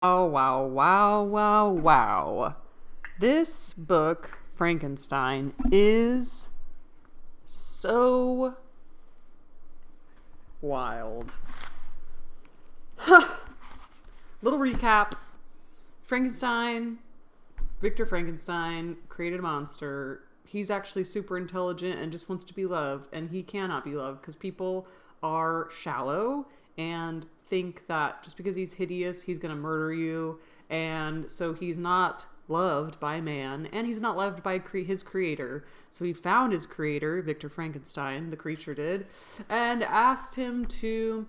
Oh, wow, wow, wow, wow. This book, Frankenstein, is so wild. Little recap. Victor Frankenstein created a monster. He's actually super intelligent and just wants to be loved, and he cannot be loved because people are shallow and think that just because he's hideous, he's going to murder you. And so he's not loved by man, and he's not loved by his creator. So he found his creator, Victor Frankenstein, the creature did, and asked him to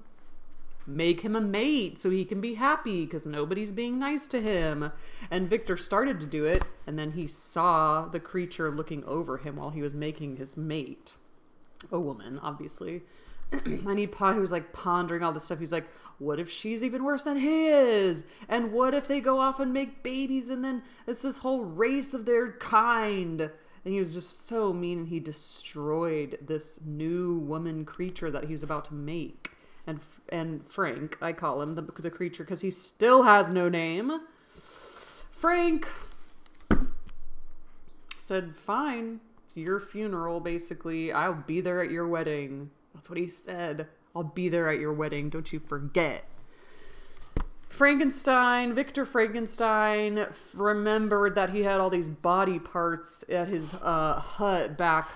make him a mate so he can be happy because nobody's being nice to him. And Victor started to do it, and then he saw the creature looking over him while he was making his mate. A woman, obviously. And he was like pondering all this stuff. He's like, what if she's even worse than he is? And what if they go off and make babies and then it's this whole race of their kind? And he was just so mean, and he destroyed this new woman creature that he was about to make. And Frank, I call him the creature because he still has no name. Frank said, fine, it's your funeral, basically. I'll be there at your wedding. That's what he said. I'll be there at your wedding. Don't you forget. Victor Frankenstein, remembered that he had all these body parts at his hut back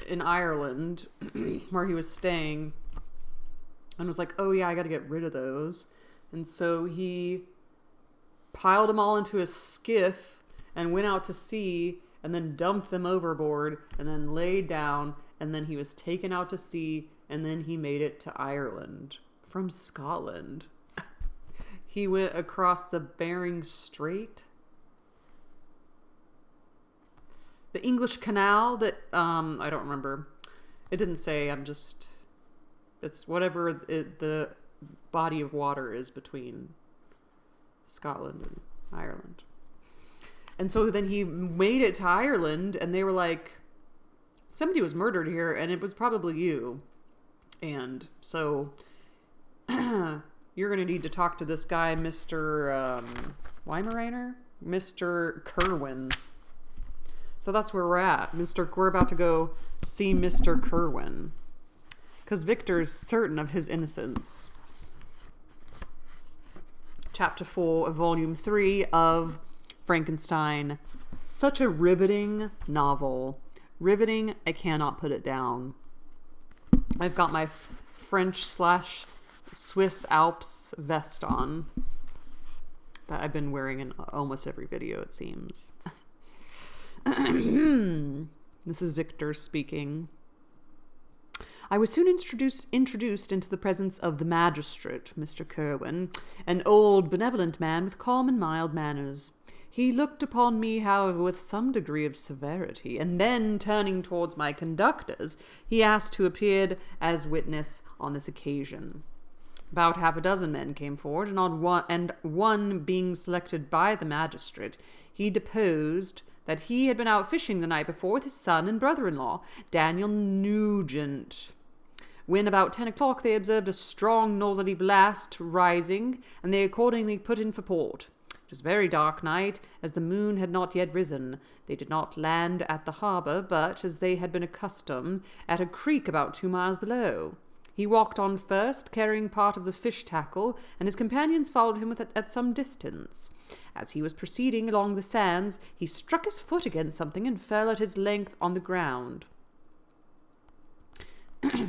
in Ireland where he was staying. And was like, oh yeah, I got to get rid of those. And so he piled them all into a skiff and went out to sea and then dumped them overboard and then laid down. And then he was taken out to sea, and then he made it to Ireland from Scotland. He went across the Bering Strait, the English Canal that, I don't remember. It didn't say, it's whatever the body of water is between Scotland and Ireland. And so then he made it to Ireland, and they were like, somebody was murdered here, and it was probably you. And so you're going to need to talk to this guy, Mr. Weimaraner? Mr. Kerwin. So that's where we're at. We're about to go see Mr. Kerwin. Because Victor's certain of his innocence. Chapter 4 of Volume 3 of Frankenstein. Such a riveting novel. Riveting, I cannot put it down. I've got my French/Swiss Alps vest on that I've been wearing in almost every video, it seems. This is Victor speaking. I was soon introduced into the presence of the magistrate, Mr. Kerwin, an old, benevolent man with calm and mild manners. He looked upon me, however, with some degree of severity, and then, turning towards my conductors, he asked who appeared as witness on this occasion. About half a dozen men came forward, and one being selected by the magistrate, he deposed that he had been out fishing the night before with his son and brother-in-law, Daniel Nugent. When about 10 o'clock they observed a strong northerly blast rising, and they accordingly put in for port. It was a very dark night, as the moon had not yet risen. They did not land at the harbour, but, as they had been accustomed, at a creek about 2 miles below. He walked on first, carrying part of the fish tackle, and his companions followed him at some distance. As he was proceeding along the sands, he struck his foot against something and fell at his length on the ground.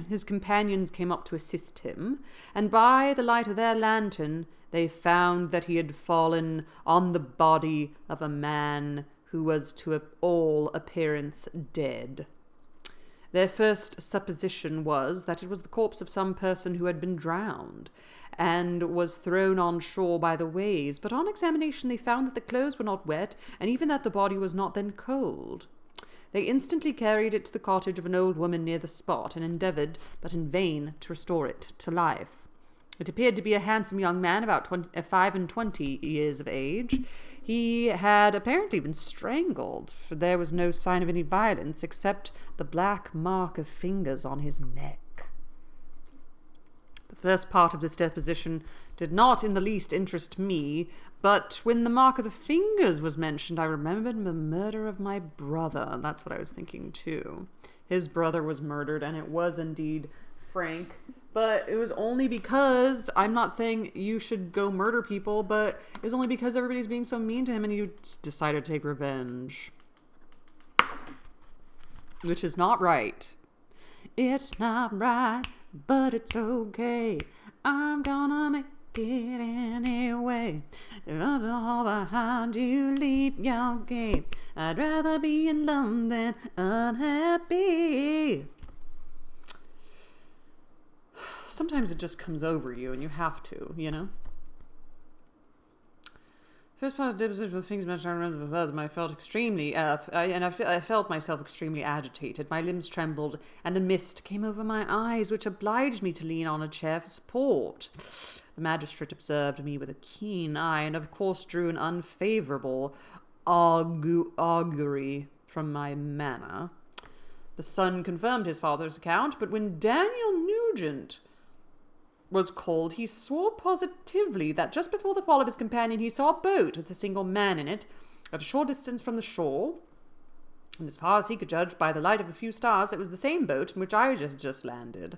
His companions came up to assist him, and by the light of their lantern they found that he had fallen on the body of a man who was to all appearance dead. Their first supposition was that it was the corpse of some person who had been drowned, and was thrown on shore by the waves, but on examination they found that the clothes were not wet, and even that the body was not then cold. They instantly carried it to the cottage of an old woman near the spot, and endeavoured, but in vain, to restore it to life. It appeared to be a handsome young man, about 25 years of age. He had apparently been strangled, for there was no sign of any violence except the black mark of fingers on his neck. The first part of this deposition did not in the least interest me, but when the mark of the fingers was mentioned, I remembered the murder of my brother. That's what I was thinking too. His brother was murdered, and it was indeed Frank. But it was only because, I'm not saying you should go murder people, but it was only because everybody's being so mean to him and you decided to take revenge. Which is not right. It's not right, but it's okay. I'm gonna make it anyway. All behind you, leave your gate. I'd rather be in love than unhappy. Sometimes it just comes over you and you have to, you know? First part of the deposition of things mentioned, I remember further, I felt extremely, I felt myself extremely agitated. My limbs trembled, and a mist came over my eyes, which obliged me to lean on a chair for support. The magistrate observed me with a keen eye, and of course drew an unfavourable augury from my manner. The son confirmed his father's account, but when Daniel Nugent was called, he swore positively that just before the fall of his companion he saw a boat with a single man in it at a short distance from the shore, and as far as he could judge by the light of a few stars, it was the same boat in which I just landed.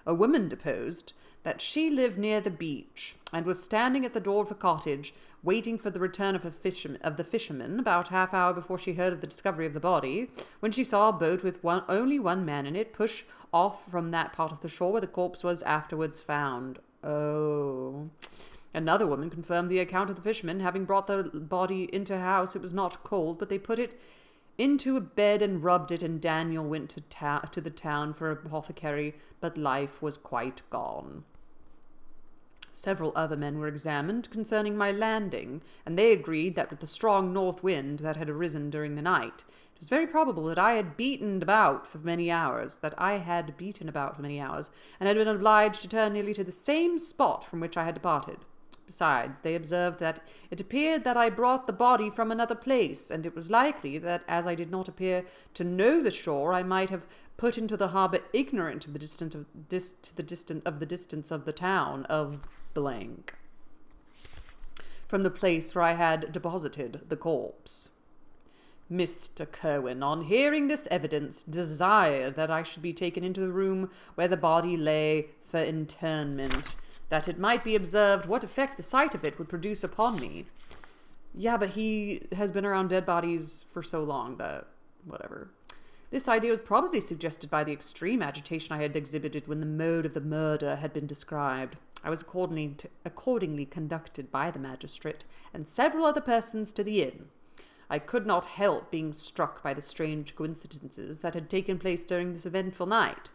A woman deposed that she lived near the beach and was standing at the door of a cottage waiting for the return of the fisherman about half hour before she heard of the discovery of the body, when she saw a boat with only one man in it push off from that part of the shore where the corpse was afterwards found. Oh. Another woman confirmed the account of the fisherman having brought the body into her house. It was not cold, but they put it into a bed and rubbed it, and Daniel went to the town for an apothecary, but life was quite gone. Several other men were examined concerning my landing, and they agreed that with the strong north wind that had arisen during the night, it was very probable that I had beaten about for many hours, and had been obliged to turn nearly to the same spot from which I had departed. Besides, they observed that it appeared that I brought the body from another place, and it was likely that, as I did not appear to know the shore, I might have put into the harbour ignorant of the distance of the town of blank from the place where I had deposited the corpse. Mr. Kerwin, on hearing this evidence, desired that I should be taken into the room where the body lay for interment, that it might be observed what effect the sight of it would produce upon me. Yeah, but he has been around dead bodies for so long that, whatever. This idea was probably suggested by the extreme agitation I had exhibited when the mode of the murder had been described. I was accordingly conducted by the magistrate and several other persons to the inn. I could not help being struck by the strange coincidences that had taken place during this eventful night.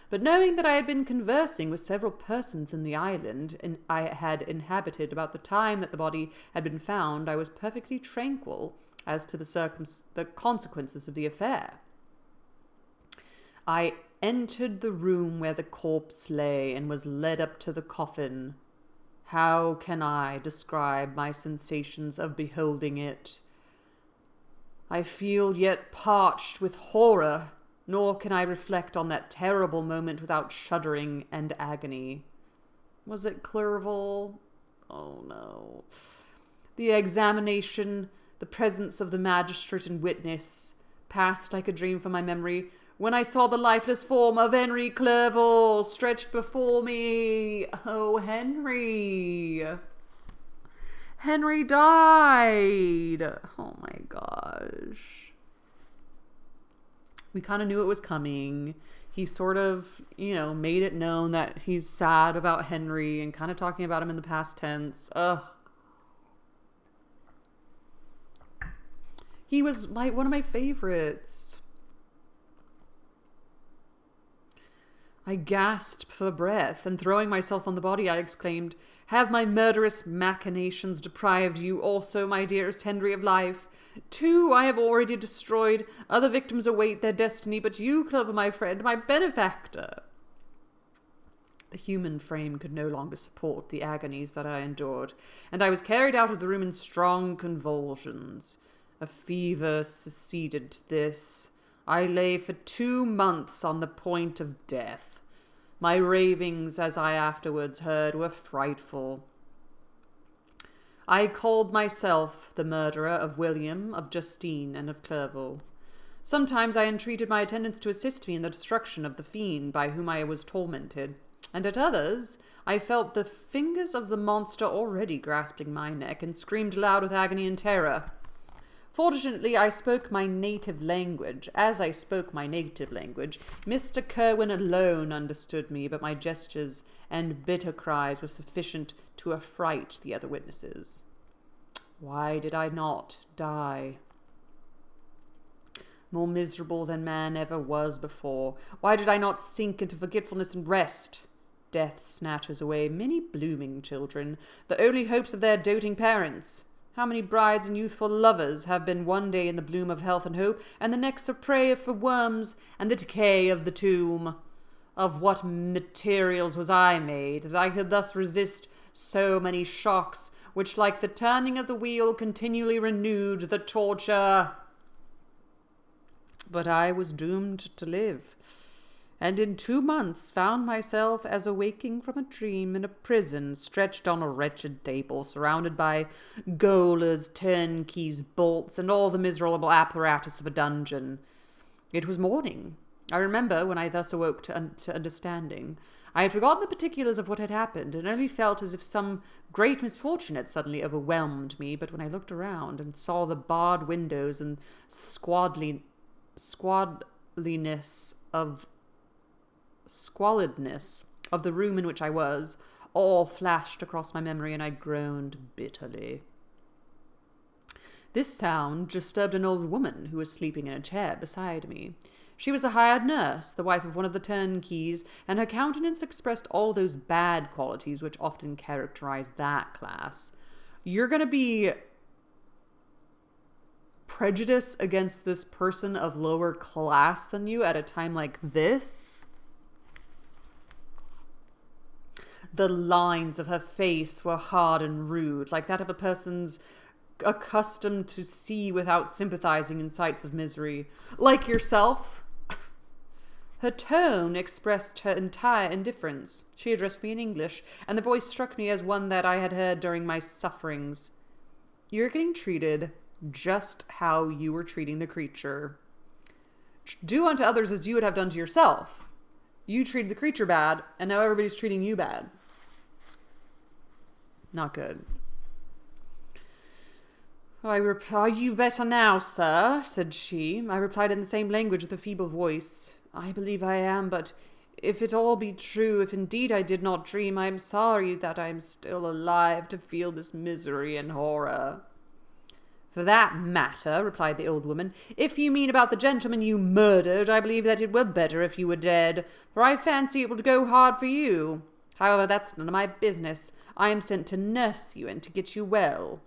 But knowing that I had been conversing with several persons in the island and I had inhabited about the time that the body had been found, I was perfectly tranquil as to the consequences of the affair. I entered the room where the corpse lay and was led up to the coffin. How can I describe my sensations of beholding it? I feel yet parched with horror, nor can I reflect on that terrible moment without shuddering and agony. Was it Clerval? Oh no. The examination, the presence of the magistrate and witness, passed like a dream from my memory, when I saw the lifeless form of Henry Clerval stretched before me. Oh, Henry. Henry died. Oh my gosh. We kind of knew it was coming. He sort of, made it known that he's sad about Henry and kind of talking about him in the past tense. Ugh. He was one of my favorites. I gasped for breath, and throwing myself on the body, I exclaimed, "Have my murderous machinations deprived you also, my dearest Henry, of life? 2 I have already destroyed. Other victims await their destiny, but you, Clover, my friend, my benefactor." The human frame could no longer support the agonies that I endured, and I was carried out of the room in strong convulsions. A fever succeeded to this. I lay for 2 months on the point of death. My ravings, as I afterwards heard, were frightful. I called myself the murderer of William, of Justine, and of Clerval. Sometimes I entreated my attendants to assist me in the destruction of the fiend by whom I was tormented, and at others I felt the fingers of the monster already grasping my neck, and screamed aloud with agony and terror. Fortunately, I spoke my native language. As I spoke my native language, Mr. Kerwin alone understood me, but my gestures and bitter cries were sufficient to affright the other witnesses. Why did I not die? More miserable than man ever was before. Why did I not sink into forgetfulness and rest? Death snatches away many blooming children, the only hopes of their doting parents. How many brides and youthful lovers have been one day in the bloom of health and hope, and the next a prey for worms and the decay of the tomb? Of what materials was I made, that I could thus resist so many shocks, which like the turning of the wheel continually renewed the torture? But I was doomed to live, and in 2 months found myself as awaking from a dream in a prison, stretched on a wretched table, surrounded by gaolers, turnkeys, bolts, and all the miserable apparatus of a dungeon. It was morning. I remember when I thus awoke to understanding. I had forgotten the particulars of what had happened, and only felt as if some great misfortune had suddenly overwhelmed me. But when I looked around and saw the barred windows and squalidness of the room in which I was, all flashed across my memory, and I groaned bitterly. This sound disturbed an old woman who was sleeping in a chair beside me. She was a hired nurse, the wife of one of the turnkeys, and her countenance expressed all those bad qualities which often characterize that class. You're going to be prejudiced against this person of lower class than you at a time like this? The lines of her face were hard and rude, like that of a person's accustomed to see without sympathizing in sights of misery. Like yourself. Her tone expressed her entire indifference. She addressed me in English, and the voice struck me as one that I had heard during my sufferings. You're getting treated just how you were treating the creature. Do unto others as you would have done to yourself. You treated the creature bad, and now everybody's treating you bad. Not good. Are you better now, sir? Said she. I replied in the same language with a feeble voice. I believe I am, but if it all be true, if indeed I did not dream, I am sorry that I am still alive to feel this misery and horror. For that matter, replied the old woman, if you mean about the gentleman you murdered, I believe that it were better if you were dead, for I fancy it would go hard for you. However, that's none of my business. I am sent to nurse you and to get you well.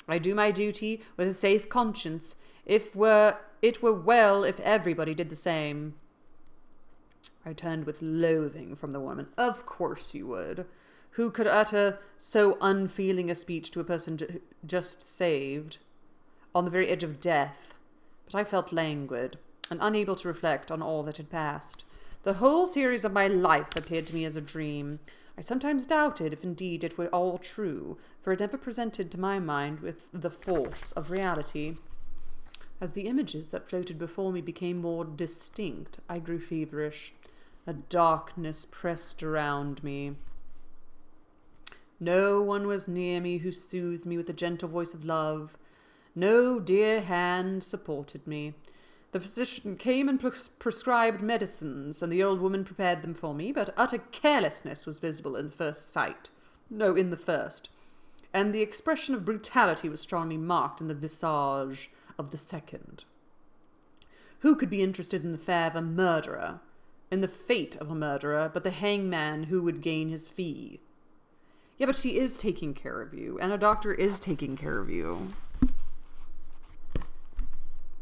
I do my duty with a safe conscience. It were well if everybody did the same. I turned with loathing from the woman. Of course you would. Who could utter so unfeeling a speech to a person just saved, on the very edge of death? But I felt languid, and unable to reflect on all that had passed. The whole series of my life appeared to me as a dream. I sometimes doubted if indeed it were all true, for it never presented to my mind with the force of reality. As the images that floated before me became more distinct, I grew feverish. A darkness pressed around me. No one was near me who soothed me with the gentle voice of love. No dear hand supported me. The physician came and prescribed medicines, and the old woman prepared them for me, but utter carelessness was visible in the first, and the expression of brutality was strongly marked in the visage of the second. Who could be interested in the fare of a murderer, in the fate of a murderer, but the hangman who would gain his fee? Yeah, but she is taking care of you, and a doctor is taking care of you.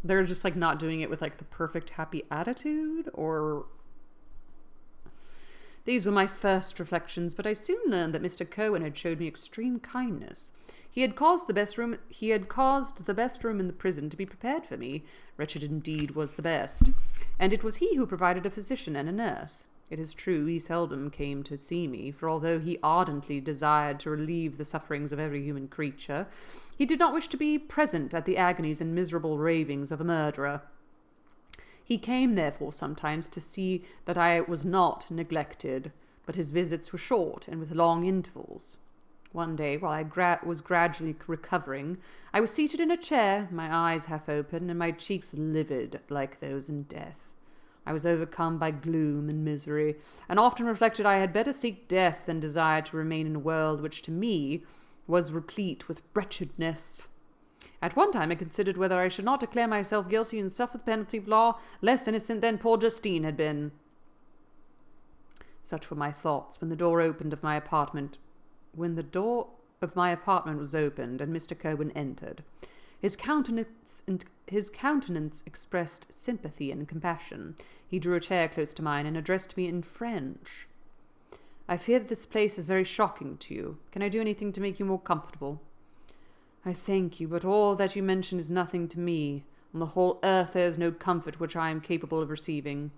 They're just, like, not doing it with, like, the perfect happy attitude, or... These were my first reflections, but I soon learned that Mr. Kerwin had showed me extreme kindness. He had caused the best room in the prison to be prepared for me. Wretched indeed was the best. And it was he who provided a physician and a nurse. It is true he seldom came to see me, for although he ardently desired to relieve the sufferings of every human creature, he did not wish to be present at the agonies and miserable ravings of a murderer. He came, therefore, sometimes to see that I was not neglected, but his visits were short and with long intervals. One day, while I was gradually recovering, I was seated in a chair, my eyes half open, and my cheeks livid like those in death. I was overcome by gloom and misery, and often reflected I had better seek death than desire to remain in a world which to me was replete with wretchedness. At one time I considered whether I should not declare myself guilty and suffer the penalty of law, less innocent than poor Justine had been. Such were my thoughts when the door of my apartment was opened and Mr. Kerwin entered. His countenance expressed sympathy and compassion. He drew a chair close to mine and addressed me in French. "I fear that this place is very shocking to you. Can I do anything to make you more comfortable?" "I thank you, but all that you mention is nothing to me. On the whole earth there is no comfort which I am capable of receiving."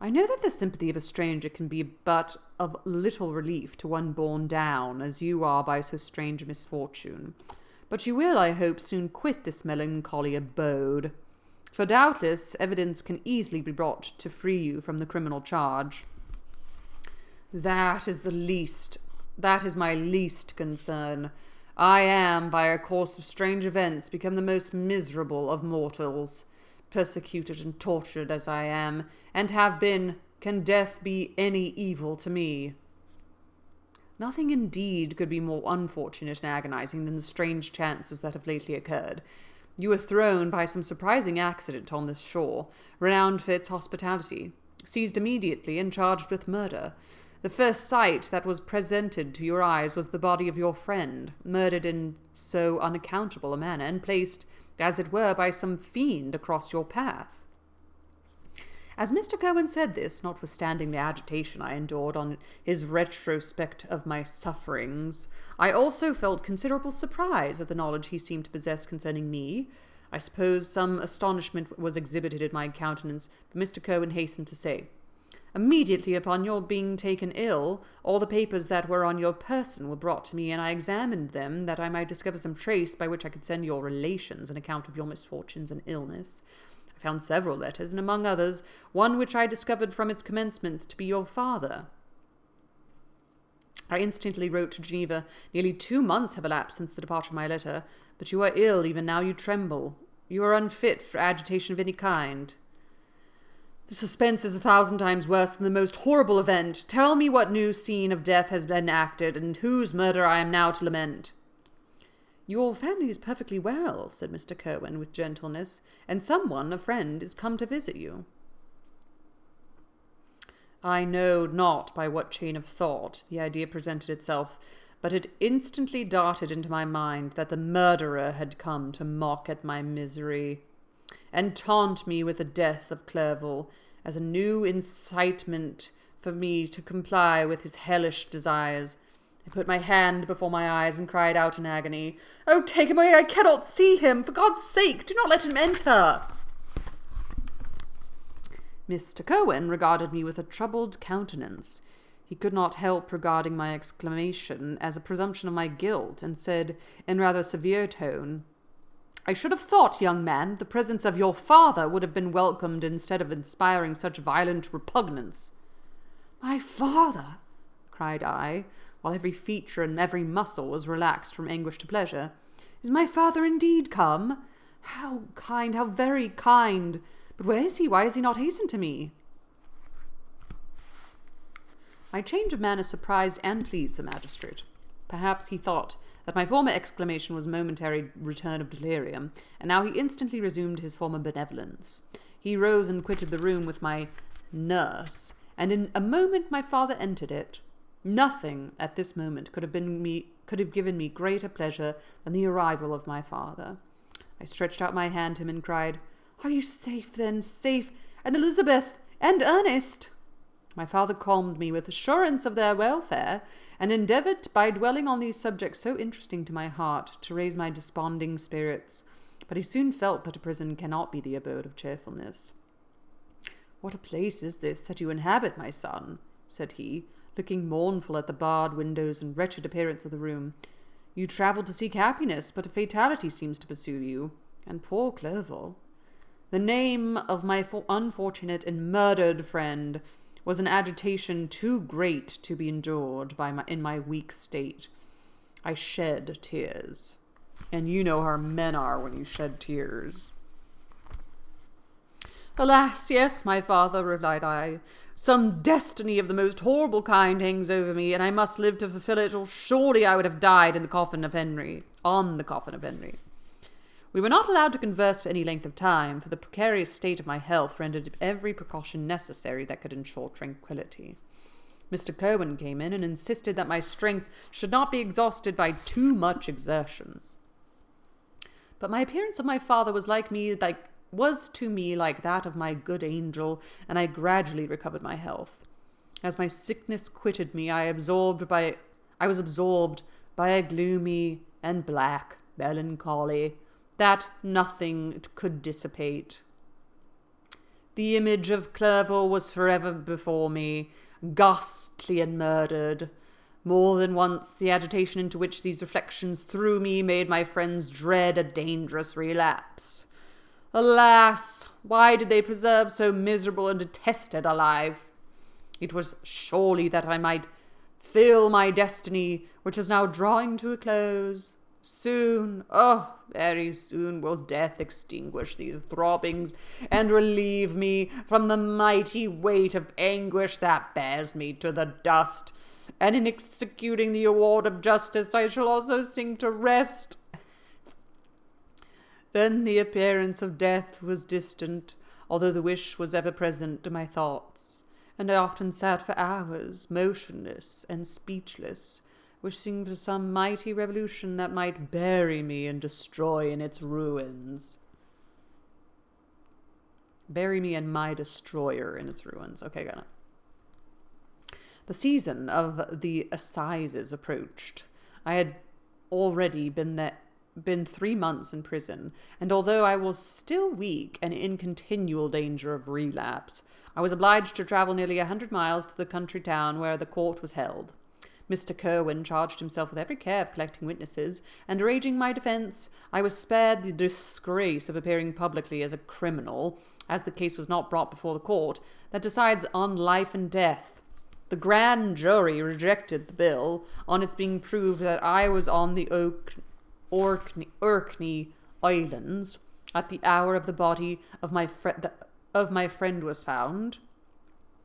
"I know that the sympathy of a stranger can be but of little relief to one borne down, as you are, by so strange a misfortune. But you will, I hope, soon quit this melancholy abode, for doubtless evidence can easily be brought to free you from the criminal charge." That is my least concern. I am, by a course of strange events, become the most miserable of mortals. Persecuted and tortured as I am, and have been, can death be any evil to me? Nothing indeed could be more unfortunate and agonizing than the strange chances that have lately occurred. You were thrown by some surprising accident on this shore, renowned for its hospitality, seized immediately and charged with murder. The first sight that was presented to your eyes was the body of your friend, murdered in so unaccountable a manner, and placed, as it were, by some fiend across your path. As Mr. Kerwin said this, notwithstanding the agitation I endured on his retrospect of my sufferings, I also felt considerable surprise at the knowledge he seemed to possess concerning me. I suppose some astonishment was exhibited in my countenance, but Mr. Kerwin hastened to say, "Immediately upon your being taken ill, all the papers that were on your person were brought to me, and I examined them that I might discover some trace by which I could send your relations an account of your misfortunes and illness. I found several letters, and among others, one which I discovered from its commencements to be your father. I instantly wrote to Geneva. Nearly 2 months have elapsed since the departure of my letter, but you are ill, even now you tremble. You are unfit for agitation of any kind. The suspense is 1,000 times worse than the most horrible event. Tell me what new scene of death has been acted, and whose murder I am now to lament." "Your family is perfectly well," said Mr. Kerwin with gentleness, "and someone, a friend, is come to visit you." I know not by what chain of thought the idea presented itself, but it instantly darted into my mind that the murderer had come to mock at my misery, and taunt me with the death of Clerval as a new incitement for me to comply with his hellish desires. I put my hand before my eyes and cried out in agony, "Oh, take him away! I cannot see him! For God's sake, do not let him enter!" Mr. Kerwin regarded me with a troubled countenance. He could not help regarding my exclamation as a presumption of my guilt, and said, in rather severe tone, "I should have thought, young man, the presence of your father would have been welcomed instead of inspiring such violent repugnance." "My father!" cried I, while every feature and every muscle was relaxed from anguish to pleasure. "Is my father indeed come? How kind, how very kind! But where is he? Why has he not hastened to me?" My change of manner surprised and pleased the magistrate. Perhaps he thought that my former exclamation was a momentary return of delirium, and now he instantly resumed his former benevolence. He rose and quitted the room with my nurse, and in a moment my father entered it. Nothing at this moment could have given me greater pleasure than the arrival of my father. I stretched out my hand to him and cried, "Are you safe, then? Safe? And Elizabeth? And Ernest?" My father calmed me with assurance of their welfare, and endeavoured, by dwelling on these subjects so interesting to my heart, to raise my desponding spirits. But he soon felt that a prison cannot be the abode of cheerfulness. "What a place is this that you inhabit, my son?" said he, looking mournful at the barred windows and wretched appearance of the room. "You travel to seek happiness, but a fatality seems to pursue you. And poor Clerval." The name of my unfortunate and murdered friend was an agitation too great to be endured in my weak state. I shed tears. And you know how men are when you shed tears. "Alas, yes, my father," replied I. "Some destiny of the most horrible kind hangs over me, and I must live to fulfill it, or surely I would have died on the coffin of Henry. We were not allowed to converse for any length of time, for the precarious state of my health rendered every precaution necessary that could ensure tranquillity. Mr. Curwen came in and insisted that my strength should not be exhausted by too much exertion. But my appearance of my father was to me like that of my good angel, and I gradually recovered my health. As my sickness quitted me, I was absorbed by a gloomy and black melancholy that nothing could dissipate. The image of Clerval was forever before me, ghastly and murdered. More than once, the agitation into which these reflections threw me made my friends dread a dangerous relapse. Alas, why did they preserve so miserable and detested a life? It was surely that I might fill my destiny, which is now drawing to a close. Soon, very soon will death extinguish these throbbings and relieve me from the mighty weight of anguish that bears me to the dust. And in executing the award of justice, I shall also sink to rest. Then the appearance of death was distant, although the wish was ever present to my thoughts, and I often sat for hours, motionless and speechless, wishing for some mighty revolution that might bury me and destroy in its ruins. Bury me and my destroyer in its ruins. Okay, got it. The season of the assizes approached. I had already been 3 months in prison, and although I was still weak and in continual danger of relapse, I was obliged to travel nearly 100 miles to the country town where the court was held. Mr. Curwen charged himself with every care of collecting witnesses, and arranging my defence, I was spared the disgrace of appearing publicly as a criminal, as the case was not brought before the court that decides on life and death. The grand jury rejected the bill on its being proved that I was on the Orkney Islands at the hour of the body of my friend was found,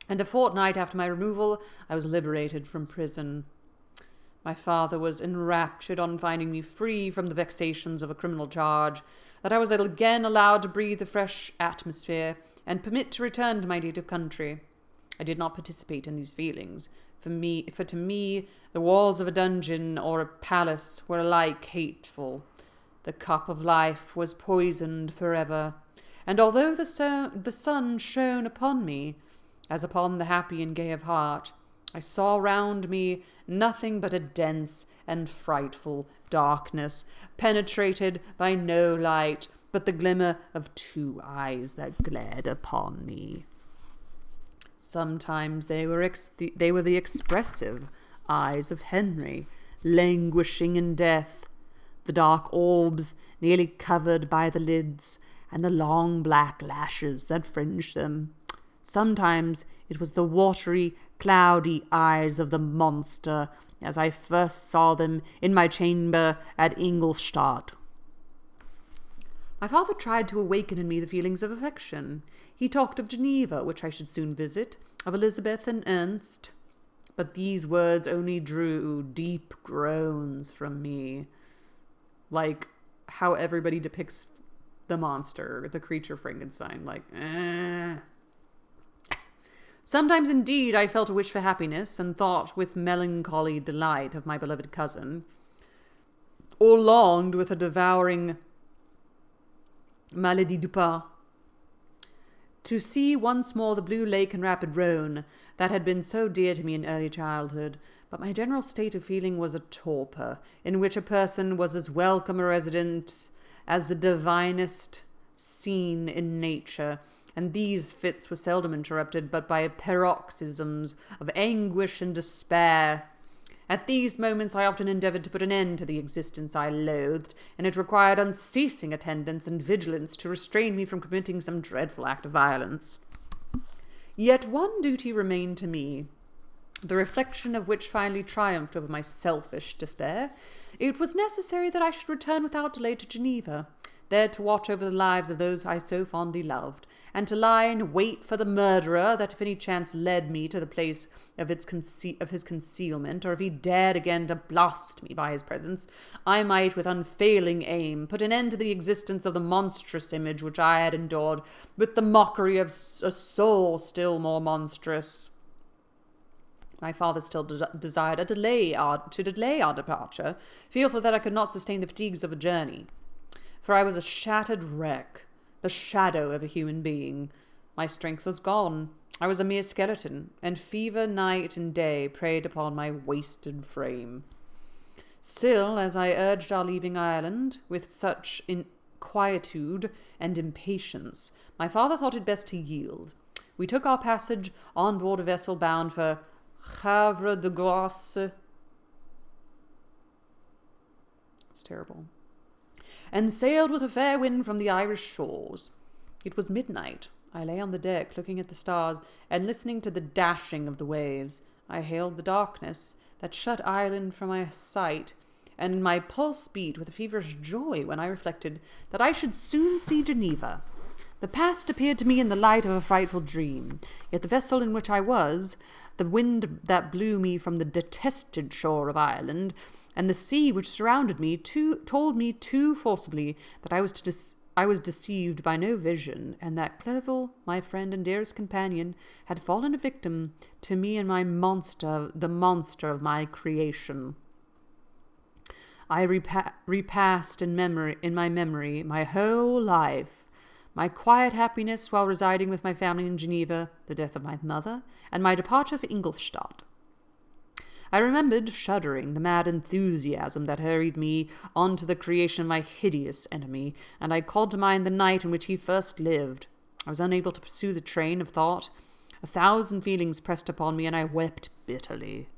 and a fortnight after my removal I was liberated from prison. My father was enraptured on finding me free from the vexations of a criminal charge, that I was again allowed to breathe the fresh atmosphere, and permit to return to my native country. I did not participate in these feelings, for to me the walls of a dungeon or a palace were alike hateful. The cup of life was poisoned forever, and although the sun shone upon me, as upon the happy and gay of heart, I saw round me nothing but a dense and frightful darkness, penetrated by no light but the glimmer of 2 eyes that glared upon me. Sometimes they were the expressive eyes of Henry, languishing in death, the dark orbs nearly covered by the lids, and the long black lashes that fringed them. Sometimes it was the watery, cloudy eyes of the monster, as I first saw them in my chamber at Ingolstadt. My father tried to awaken in me the feelings of affection. He talked of Geneva, which I should soon visit, of Elizabeth and Ernst, but these words only drew deep groans from me, like how everybody depicts the monster, the creature Frankenstein, like, eh. Sometimes, indeed, I felt a wish for happiness, and thought with melancholy delight of my beloved cousin, or longed with a devouring maladie du pas to see once more the blue lake and rapid Rhone that had been so dear to me in early childhood. But my general state of feeling was a torpor, in which a person was as welcome a resident as the divinest scene in nature, and these fits were seldom interrupted but by paroxysms of anguish and despair. At these moments I often endeavoured to put an end to the existence I loathed, and it required unceasing attendance and vigilance to restrain me from committing some dreadful act of violence. Yet one duty remained to me, the reflection of which finally triumphed over my selfish despair. It was necessary that I should return without delay to Geneva, there to watch over the lives of those I so fondly loved, and to lie in wait for the murderer, that if any chance led me to the place of his concealment, or if he dared again to blast me by his presence, I might, with unfailing aim, put an end to the existence of the monstrous image which I had endured, with the mockery of a soul still more monstrous. My father still desired to delay our departure, fearful that I could not sustain the fatigues of a journey. For I was a shattered wreck, the shadow of a human being. My strength was gone. I was a mere skeleton, and fever night and day preyed upon my wasted frame. Still, as I urged our leaving Ireland with such inquietude and impatience, my father thought it best to yield. We took our passage on board a vessel bound for Havre de Grace. It's terrible. And sailed with a fair wind from the Irish shores. It was midnight. I lay on the deck, looking at the stars, and listening to the dashing of the waves. I hailed the darkness that shut Ireland from my sight, and my pulse beat with a feverish joy when I reflected that I should soon see Geneva. The past appeared to me in the light of a frightful dream, yet the vessel in which I was, the wind that blew me from the detested shore of Ireland, and the sea which surrounded me told me too forcibly that I was deceived by no vision, and that Clerval, my friend and dearest companion, had fallen a victim to me and the monster of my creation. I repassed in my memory my whole life, my quiet happiness while residing with my family in Geneva, the death of my mother, and my departure for Ingolstadt. I remembered, shuddering, the mad enthusiasm that hurried me on to the creation of my hideous enemy, and I called to mind the night in which he first lived. I was unable to pursue the train of thought. 1,000 feelings pressed upon me, and I wept bitterly.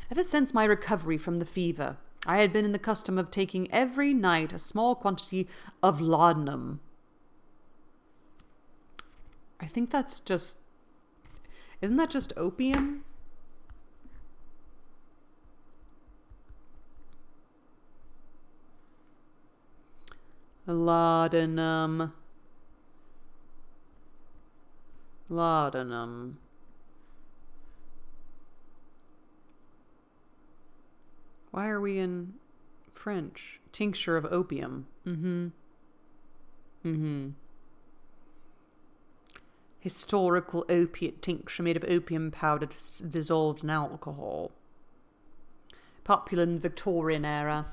Ever since my recovery from the fever, I had been in the custom of taking every night a small quantity of laudanum. I think that's just... Isn't that just opium? Laudanum. Why are we in French? Tincture of opium. Historical opiate tincture made of opium powder dissolved in alcohol. Popular in the Victorian era.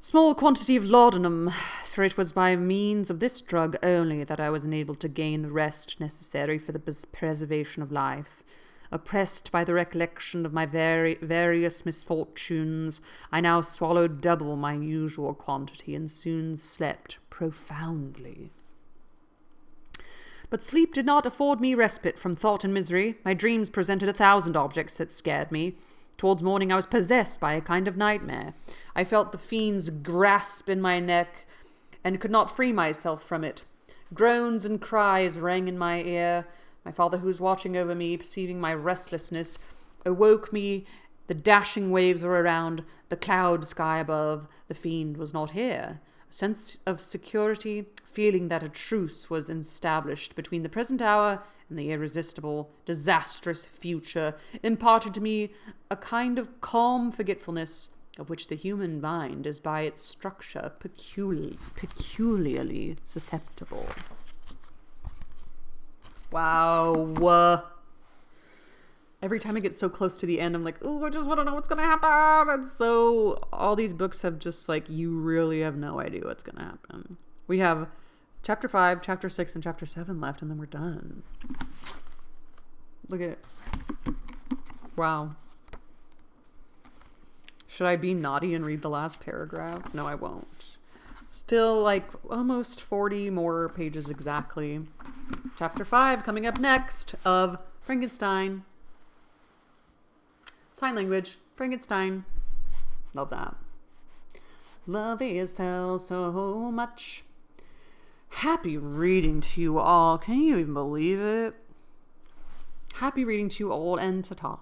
Small quantity of laudanum, for it was by means of this drug only that I was enabled to gain the rest necessary for the preservation of life. Oppressed by the recollection of my various misfortunes, I now swallowed double my usual quantity and soon slept profoundly. But sleep did not afford me respite from thought and misery. My dreams presented 1,000 objects that scared me. Towards morning I was possessed by a kind of nightmare. I felt the fiend's grasp in my neck and could not free myself from it. Groans and cries rang in my ear. My father, who was watching over me, perceiving my restlessness, awoke me. The dashing waves were around, the cloud sky above. The fiend was not here. A sense of security, feeling that a truce was established between the present hour and the irresistible, disastrous future, imparted to me a kind of calm forgetfulness of which the human mind is by its structure peculiarly susceptible. Wow. Every time I get so close to the end, I'm like, oh, I just want to know what's going to happen. And so all these books have just like, you really have no idea what's going to happen. We have chapter 5, chapter 6, and chapter 7 left, and then we're done. Look at it. Wow. Should I be naughty and read the last paragraph? No, I won't. Still like almost 40 more pages exactly. Chapter 5 coming up next of Frankenstein. Sign language. Frankenstein. Love that. Love is hell so much. Happy reading to you all. Can you even believe it? Happy reading to you all and ta-ta.